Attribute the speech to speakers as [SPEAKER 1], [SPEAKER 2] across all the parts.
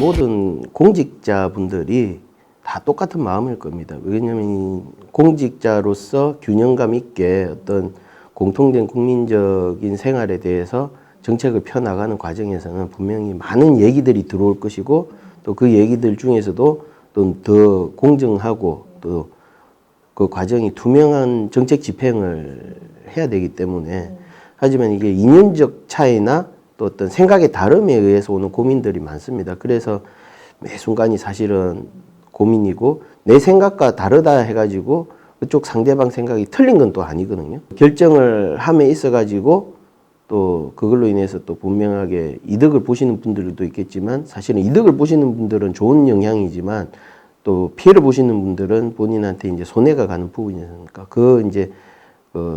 [SPEAKER 1] 모든 공직자분들이 다 똑같은 마음일 겁니다. 왜냐하면 공직자로서 균형감 있게 어떤 공통된 국민적인 생활에 대해서 정책을 펴나가는 과정에서는 분명히 많은 얘기들이 들어올 것이고, 또 그 얘기들 중에서도 또 더 공정하고 또 그 과정이 투명한 정책 집행을 해야 되기 때문에, 하지만 이게 이념적 차이나 또 어떤 생각의 다름에 의해서 오는 고민들이 많습니다. 그래서 매 순간이 사실은 고민이고, 내 생각과 다르다 해가지고 그쪽 상대방 생각이 틀린 건 또 아니거든요. 결정을 함에 있어가지고 또 그걸로 인해서 또 분명하게 이득을 보시는 분들도 있겠지만, 사실은 이득을 보시는 분들은 좋은 영향이지만 또 피해를 보시는 분들은 본인한테 이제 손해가 가는 부분이니까, 그 이제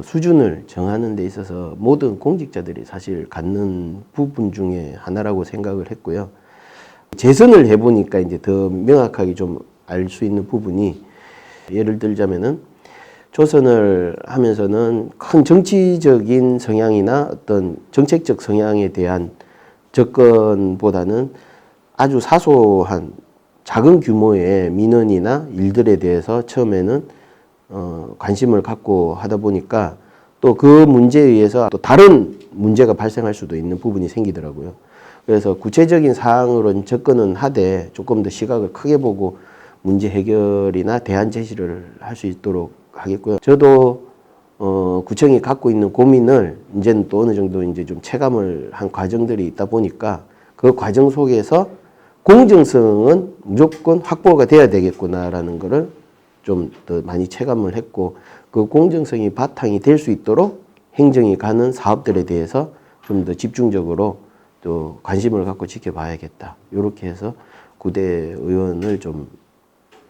[SPEAKER 1] 수준을 정하는 데 있어서 모든 공직자들이 사실 갖는 부분 중에 하나라고 생각을 했고요. 재선을 해보니까 이제 더 명확하게 좀 알 수 있는 부분이, 예를 들자면은 조선을 하면서는 큰 정치적인 성향이나 어떤 정책적 성향에 대한 접근보다는 아주 사소한 작은 규모의 민원이나 일들에 대해서 처음에는 관심을 갖고 하다 보니까, 또 그 문제에 의해서 또 다른 문제가 발생할 수도 있는 부분이 생기더라고요. 그래서 구체적인 사항으로 접근은 하되 조금 더 시각을 크게 보고 문제 해결이나 대안 제시를 할 수 있도록 하겠고요. 저도 구청이 갖고 있는 고민을 이제는 또 어느 정도 이제 좀 체감을 한 과정들이 있다 보니까, 그 과정 속에서 공정성은 무조건 확보가 돼야 되겠구나라는 거를 좀 더 많이 체감을 했고, 그 공정성이 바탕이 될 수 있도록 행정이 가는 사업들에 대해서 좀 더 집중적으로 또 관심을 갖고 지켜봐야겠다. 이렇게 해서 구대 의원을 좀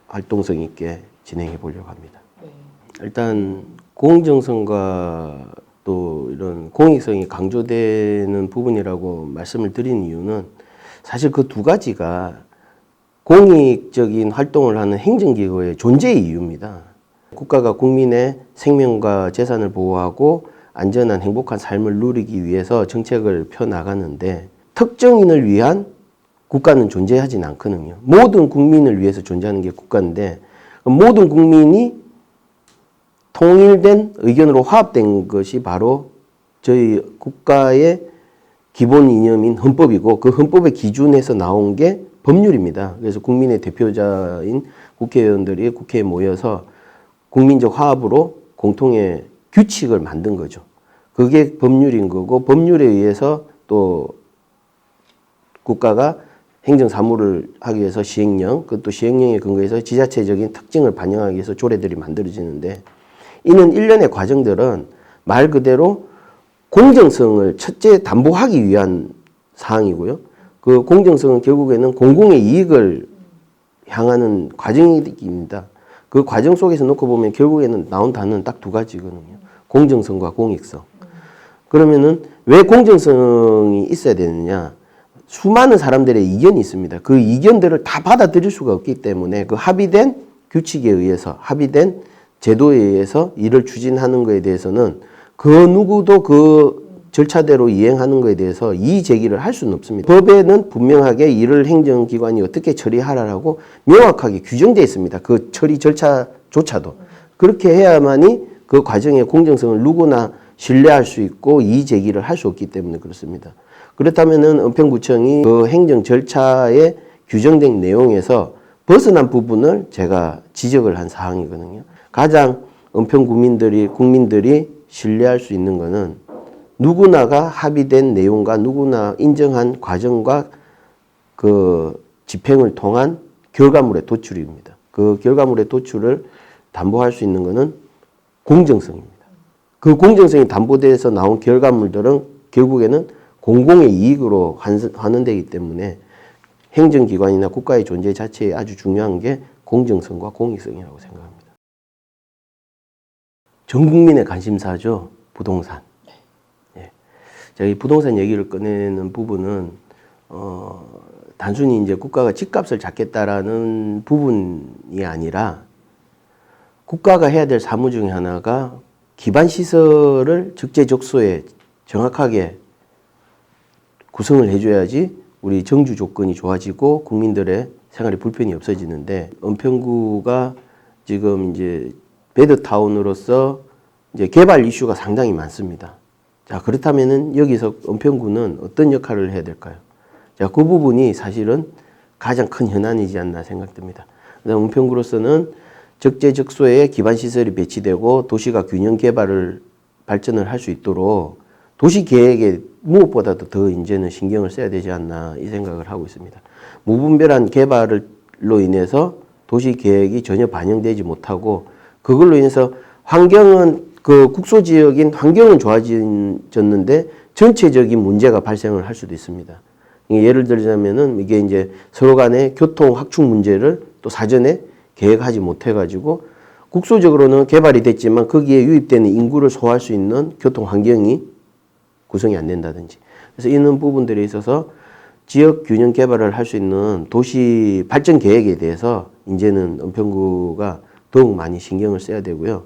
[SPEAKER 1] 활동성 있게 진행해 보려고 합니다. 일단 공정성과 또 이런 공익성이 강조되는 부분이라고 말씀을 드린 이유는, 사실 그 두 가지가 공익적인 활동을 하는 행정기구의 존재의 이유입니다. 국가가 국민의 생명과 재산을 보호하고 안전한 행복한 삶을 누리기 위해서 정책을 펴나가는데, 특정인을 위한 국가는 존재하진 않거든요. 모든 국민을 위해서 존재하는 게 국가인데, 모든 국민이 통일된 의견으로 화합된 것이 바로 저희 국가의 기본 이념인 헌법이고, 그 헌법의 기준에서 나온 게 법률입니다. 그래서 국민의 대표자인 국회의원들이 국회에 모여서 국민적 화합으로 공통의 규칙을 만든 거죠. 그게 법률인 거고, 법률에 의해서 또 국가가 행정사무를 하기 위해서 시행령, 그것도 시행령에 근거해서 지자체적인 특징을 반영하기 위해서 조례들이 만들어지는데, 이는 일련의 과정들은 말 그대로 공정성을 첫째 담보하기 위한 사항이고요. 그 공정성은 결국에는 공공의 이익을 향하는 과정입니다. 그 과정 속에서 놓고 보면 결국에는 나온 단어는 딱 두 가지거든요. 공정성과 공익성. 그러면은 왜 공정성이 있어야 되느냐? 수많은 사람들의 이견이 있습니다. 그 이견들을 다 받아들일 수가 없기 때문에, 그 합의된 규칙에 의해서, 합의된 제도에 의해서 일을 추진하는 것에 대해서는 그 누구도 그 절차대로 이행하는 것에 대해서 이의 제기를 할 수는 없습니다. 법에는 분명하게 이를 행정기관이 어떻게 처리하라고 명확하게 규정되어 있습니다. 그 처리 절차조차도. 그렇게 해야만이 그 과정의 공정성을 누구나 신뢰할 수 있고 이의 제기를 할 수 없기 때문에 그렇습니다. 그렇다면은 은평구청이 그 행정 절차에 규정된 내용에서 벗어난 부분을 제가 지적을 한 사항이거든요. 가장 은평 국민들이 신뢰할 수 있는 거는 누구나가 합의된 내용과 누구나 인정한 과정과 그 집행을 통한 결과물의 도출입니다. 그 결과물의 도출을 담보할 수 있는 거는 공정성입니다. 그 공정성이 담보돼서 나온 결과물들은 결국에는 공공의 이익으로 환원되기 때문에 행정기관이나 국가의 존재 자체에 아주 중요한 게 공정성과 공익성이라고 생각합니다. 전 국민의 관심사죠. 부동산. 예. 제가 이 부동산 얘기를 꺼내는 부분은 단순히 이제 국가가 집값을 잡겠다라는 부분이 아니라, 국가가 해야 될 사무 중에 하나가 기반 시설을 적재적소에 정확하게 구성을 해줘야지 우리 정주 조건이 좋아지고 국민들의 생활에 불편이 없어지는데 은평구가 지금 이제 베드타운으로서 이제 개발 이슈가 상당히 많습니다. 자, 그렇다면은 여기서 은평구는 어떤 역할을 해야 될까요? 자, 그 부분이 사실은 가장 큰 현안이지 않나 생각됩니다. 그다음 은평구로서는 적재적소에 기반시설이 배치되고 도시가 균형 개발을 발전을 할 수 있도록 도시 계획에 무엇보다도 더 이제는 신경을 써야 되지 않나 이 생각을 하고 있습니다. 무분별한 개발로 인해서 도시 계획이 전혀 반영되지 못하고 그걸로 인해서 환경은 그 국소 지역인 환경은 좋아졌는데 전체적인 문제가 발생을 할 수도 있습니다. 예를 들자면은 이게 이제 서로 간의 교통 확충 문제를 또 사전에 계획하지 못해가지고 국소적으로는 개발이 됐지만 거기에 유입되는 인구를 소화할 수 있는 교통 환경이 구성이 안 된다든지. 그래서 이런 부분들에 있어서 지역 균형 개발을 할 수 있는 도시 발전 계획에 대해서 이제는 은평구가 더욱 많이 신경을 써야 되고요.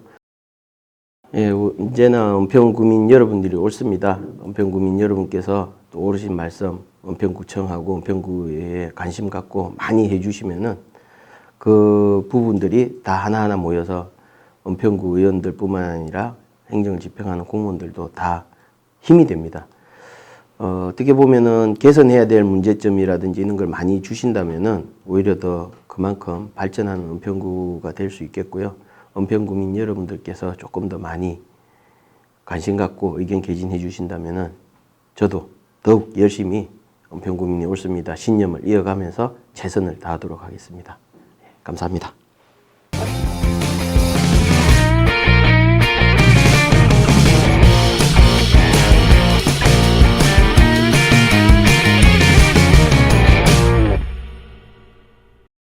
[SPEAKER 1] 예, 언제나 은평구민 여러분들이 옳습니다. 은평구민 여러분께서 또 오르신 말씀, 은평구청하고 은평구에 관심 갖고 많이 해주시면은 그 부분들이 다 하나하나 모여서 은평구 의원들뿐만 아니라 행정을 집행하는 공무원들도 다 힘이 됩니다. 어떻게 보면은 개선해야 될 문제점이라든지 이런 걸 많이 주신다면은 오히려 더 그만큼 발전하는 은평구가 될 수 있겠고요. 은평구민 여러분들께서 조금 더 많이 관심 갖고 의견 개진해 주신다면은 저도 더욱 열심히 은평구민이 옳습니다 신념을 이어가면서 최선을 다하도록 하겠습니다. 감사합니다.